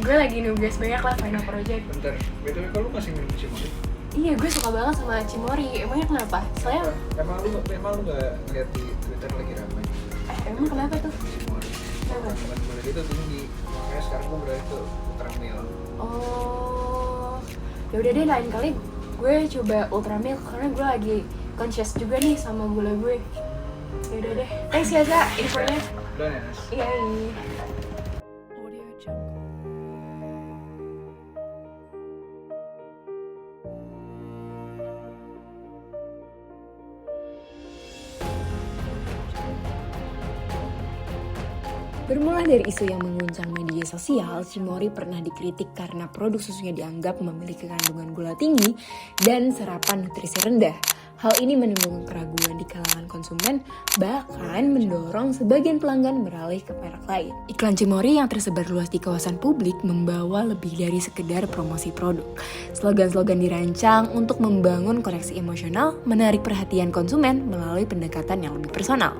gue lagi nugas banyak lah final project. Bentar, btw kalau lu masih minum Cimori? Iya, gue suka banget sama Cimori. Emangnya kenapa? Soalnya Emang lu nggak lihat di Twitter lagi ramai emang kenapa tuh? Cimori? Kenapa? Kandungan gula itu tinggi, makanya sekarang gue beralih ke Ultramil. Oh, ya udah deh, lain kali gue coba Ultramil karena gue lagi conscious juga nih sama gula gue. Ya udah deh, thanks ya Za infonya. Udah ya Nas? Iya. Bermula dari isu yang mengguncang media sosial, Cimori pernah dikritik karena produk susunya dianggap memiliki kandungan gula tinggi dan serapan nutrisi rendah. Hal ini menimbulkan keraguan di kalangan konsumen, bahkan mendorong sebagian pelanggan beralih ke merek lain. Iklan Cimori yang tersebar luas di kawasan publik membawa lebih dari sekedar promosi produk. Slogan-slogan dirancang untuk membangun koneksi emosional, menarik perhatian konsumen melalui pendekatan yang lebih personal.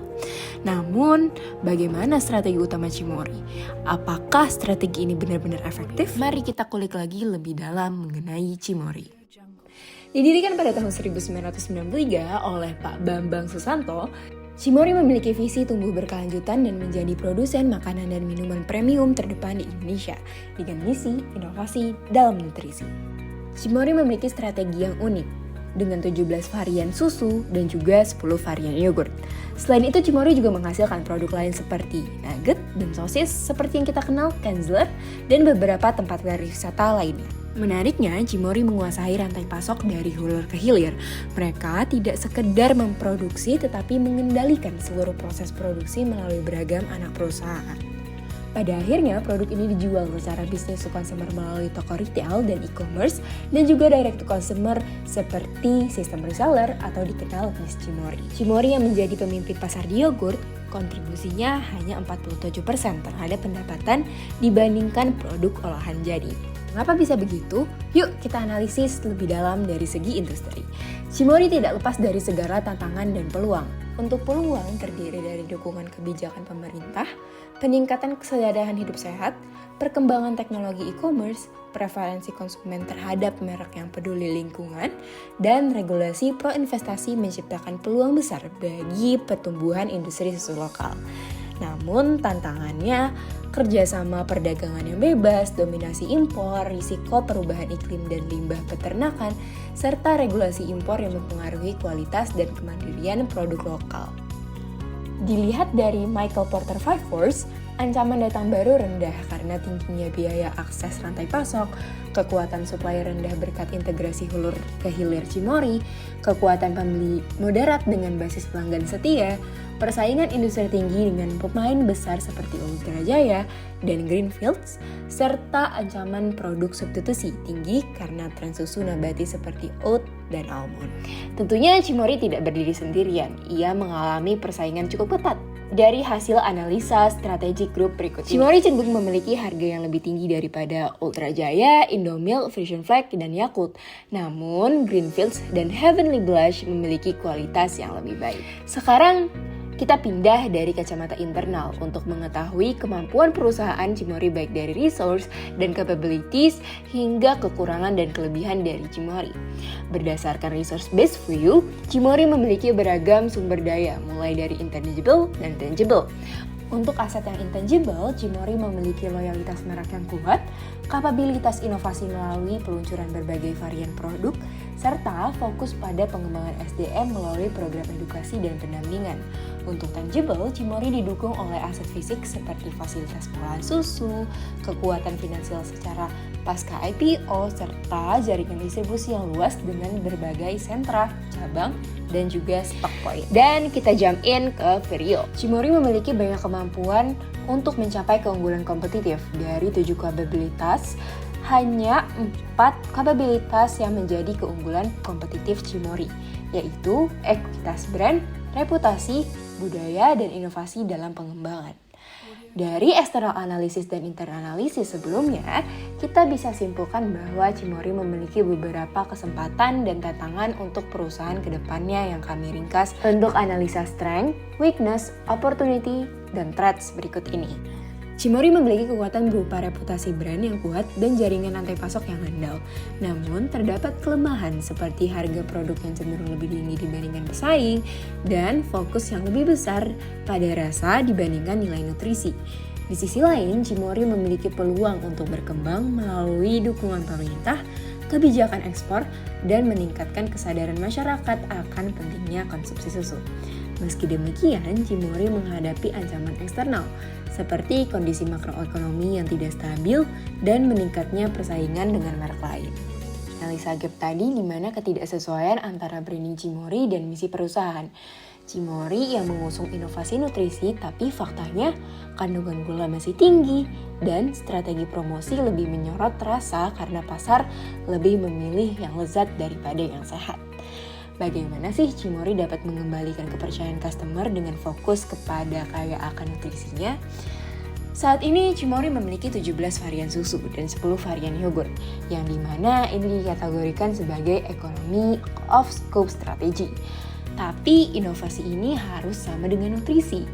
Namun, bagaimana strategi utama Cimori? Apakah strategi ini benar-benar efektif? Mari kita kulik lagi lebih dalam mengenai Cimori. Didirikan pada tahun 1993 oleh Pak Bambang Susanto, Cimori memiliki visi tumbuh berkelanjutan dan menjadi produsen makanan dan minuman premium terdepan di Indonesia dengan misi inovasi dalam nutrisi. Cimori memiliki strategi yang unik dengan 17 varian susu dan juga 10 varian yogurt. Selain itu, Cimori juga menghasilkan produk lain seperti nugget dan sosis seperti yang kita kenal Kenzler dan beberapa tempat wisata lainnya. Menariknya, Cimori menguasai rantai pasok dari hulu ke hilir. Mereka tidak sekedar memproduksi tetapi mengendalikan seluruh proses produksi melalui beragam anak perusahaan. Pada akhirnya, produk ini dijual secara bisnis to consumer melalui toko retail dan e-commerce dan juga direct to consumer seperti sistem reseller atau dikenal Miss Cimori. Cimori yang menjadi pemimpin pasar di yogurt, kontribusinya hanya 47% terhadap pendapatan dibandingkan produk olahan jadi. Mengapa bisa begitu? Yuk kita analisis lebih dalam dari segi industri. Cimori tidak lepas dari segala tantangan dan peluang. Untuk peluang terdiri dari dukungan kebijakan pemerintah, peningkatan kesadaran hidup sehat, perkembangan teknologi e-commerce, preferensi konsumen terhadap merek yang peduli lingkungan, dan regulasi pro-investasi menciptakan peluang besar bagi pertumbuhan industri susu lokal. Namun tantangannya, kerjasama perdagangan yang bebas, dominasi impor, risiko perubahan iklim dan limbah peternakan, serta regulasi impor yang mempengaruhi kualitas dan kemandirian produk lokal. Dilihat dari Michael Porter 5 Force, ancaman datang baru rendah karena tingginya biaya akses rantai pasok, kekuatan suplai rendah berkat integrasi hulu ke hilir Cimori, kekuatan pembeli moderat dengan basis pelanggan setia, persaingan industri tinggi dengan pemain besar seperti Ultra Jaya dan Greenfields, serta ancaman produk substitusi tinggi karena tren susu nabati seperti oat dan almond. Tentunya Cimori tidak berdiri sendirian, ia mengalami persaingan cukup ketat. Dari hasil analisa strategic group berikut ini, Cimori cenderung memiliki harga yang lebih tinggi daripada Ultra Jaya, Indomilk, Frisian Flag, dan Yakult. Namun, Greenfields dan Heavenly Blush memiliki kualitas yang lebih baik. Sekarang, kita pindah dari kacamata internal untuk mengetahui kemampuan perusahaan Cimori baik dari resource dan capabilities hingga kekurangan dan kelebihan dari Cimori. Berdasarkan resource-based view, Cimori memiliki beragam sumber daya mulai dari intangible dan tangible. Untuk aset yang intangible, Cimori memiliki loyalitas merek yang kuat, kapabilitas inovasi melalui peluncuran berbagai varian produk, serta fokus pada pengembangan SDM melalui program edukasi dan pendampingan. Untuk tangible, Cimori didukung oleh aset fisik seperti fasilitas pengolahan susu, kekuatan finansial secara pasca IPO, serta jaringan distribusi yang luas dengan berbagai sentra, cabang, dan juga stock point. Dan kita jump in ke Vario. Cimori memiliki banyak kemampuan untuk mencapai keunggulan kompetitif. Dari 7 kapabilitas, hanya 4 kapabilitas yang menjadi keunggulan kompetitif Cimori, yaitu ekuitas brand, reputasi, budaya, dan inovasi dalam pengembangan. Dari external analysis dan internal analysis sebelumnya, kita bisa simpulkan bahwa Cimori memiliki beberapa kesempatan dan tantangan untuk perusahaan kedepannya yang kami ringkas untuk analisa strength, weakness, opportunity, dan threats berikut ini. Cimory memiliki kekuatan berupa reputasi brand yang kuat dan jaringan rantai pasok yang handal. Namun, terdapat kelemahan seperti harga produk yang cenderung lebih tinggi dibandingkan pesaing dan fokus yang lebih besar pada rasa dibandingkan nilai nutrisi. Di sisi lain, Cimory memiliki peluang untuk berkembang melalui dukungan pemerintah, kebijakan ekspor, dan meningkatkan kesadaran masyarakat akan pentingnya konsumsi susu. Meski demikian, Cimory menghadapi ancaman eksternal, seperti kondisi makroekonomi yang tidak stabil dan meningkatnya persaingan dengan merek lain. Analisa gap tadi di mana ketidaksesuaian antara branding Cimory dan misi perusahaan. Cimory yang mengusung inovasi nutrisi, tapi faktanya kandungan gula masih tinggi dan strategi promosi lebih menyorot rasa karena pasar lebih memilih yang lezat daripada yang sehat. Bagaimana sih Cimory dapat mengembalikan kepercayaan customer dengan fokus kepada kaya akan nutrisinya? Saat ini Cimory memiliki 17 varian susu dan 10 varian yogurt, yang dimana ini dikategorikan sebagai economy of scope strategy. Tapi inovasi ini harus sama dengan nutrisi.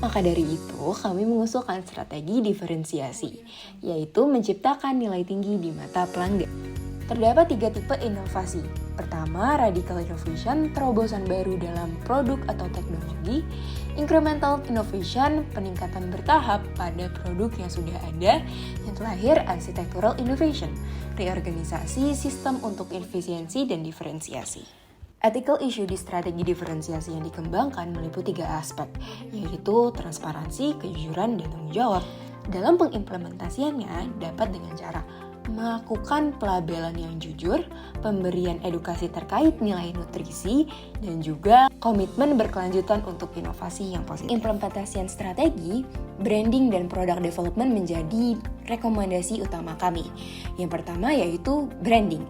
Maka dari itu, kami mengusulkan strategi diferensiasi, yaitu menciptakan nilai tinggi di mata pelanggan. Terdapat 3 tipe inovasi. Pertama, radical innovation, terobosan baru dalam produk atau teknologi. Incremental innovation, peningkatan bertahap pada produk yang sudah ada. Yang terakhir, architectural innovation, reorganisasi sistem untuk efisiensi dan diferensiasi. Ethical issue di strategi diferensiasi yang dikembangkan meliputi 3 aspek, yaitu transparansi, kejujuran, dan tanggung jawab. Dalam pengimplementasiannya dapat dengan cara melakukan pelabelan yang jujur, pemberian edukasi terkait nilai nutrisi, dan juga komitmen berkelanjutan untuk inovasi yang positif. Implementasian strategi, branding, dan product development menjadi rekomendasi utama kami. Yang pertama yaitu branding.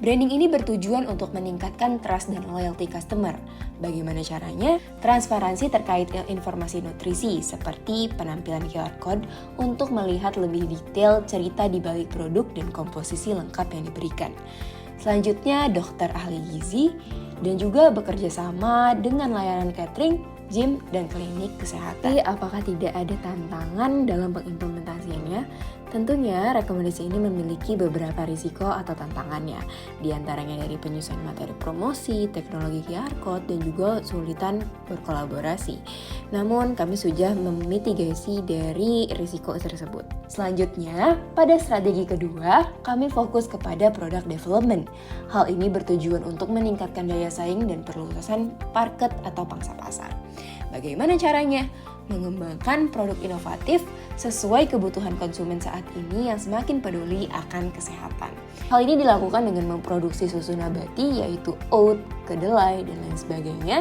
Branding ini bertujuan untuk meningkatkan trust dan loyalty customer. Bagaimana caranya? Transparansi terkait informasi nutrisi seperti penampilan QR Code untuk melihat lebih detail cerita di balik produk dan komposisi lengkap yang diberikan. Selanjutnya, dokter ahli gizi dan juga bekerja sama dengan layanan catering, gym, dan klinik kesehatan. Tapi apakah tidak ada tantangan dalam pengimplementasiannya? Tentunya rekomendasi ini memiliki beberapa risiko atau tantangannya, di antaranya dari penyusunan materi promosi, teknologi QR Code, dan juga kesulitan berkolaborasi. Namun kami sudah memitigasi dari risiko tersebut. Selanjutnya, pada strategi kedua, kami fokus kepada product development. Hal ini bertujuan untuk meningkatkan daya saing dan perluasan market atau pangsa pasar. Bagaimana caranya? Mengembangkan produk inovatif sesuai kebutuhan konsumen saat ini yang semakin peduli akan kesehatan. Hal ini dilakukan dengan memproduksi susu nabati yaitu oat, kedelai, dan lain sebagainya.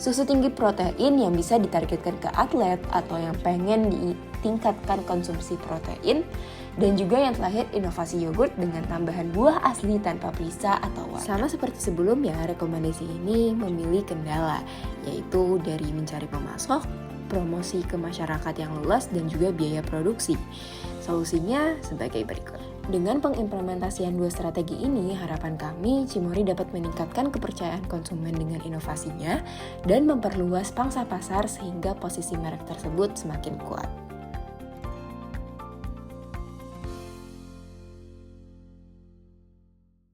Susu tinggi protein yang bisa ditargetkan ke atlet atau yang pengen ditingkatkan konsumsi protein. Dan juga yang terakhir, inovasi yogurt dengan tambahan buah asli tanpa perisa atau warna. Sama seperti sebelumnya, rekomendasi ini memilih kendala, yaitu dari mencari pemasok, promosi ke masyarakat yang luas, dan juga biaya produksi. Solusinya sebagai berikut. Dengan pengimplementasian 2 strategi ini, harapan kami Cimory dapat meningkatkan kepercayaan konsumen dengan inovasinya dan memperluas pangsa pasar sehingga posisi merek tersebut semakin kuat.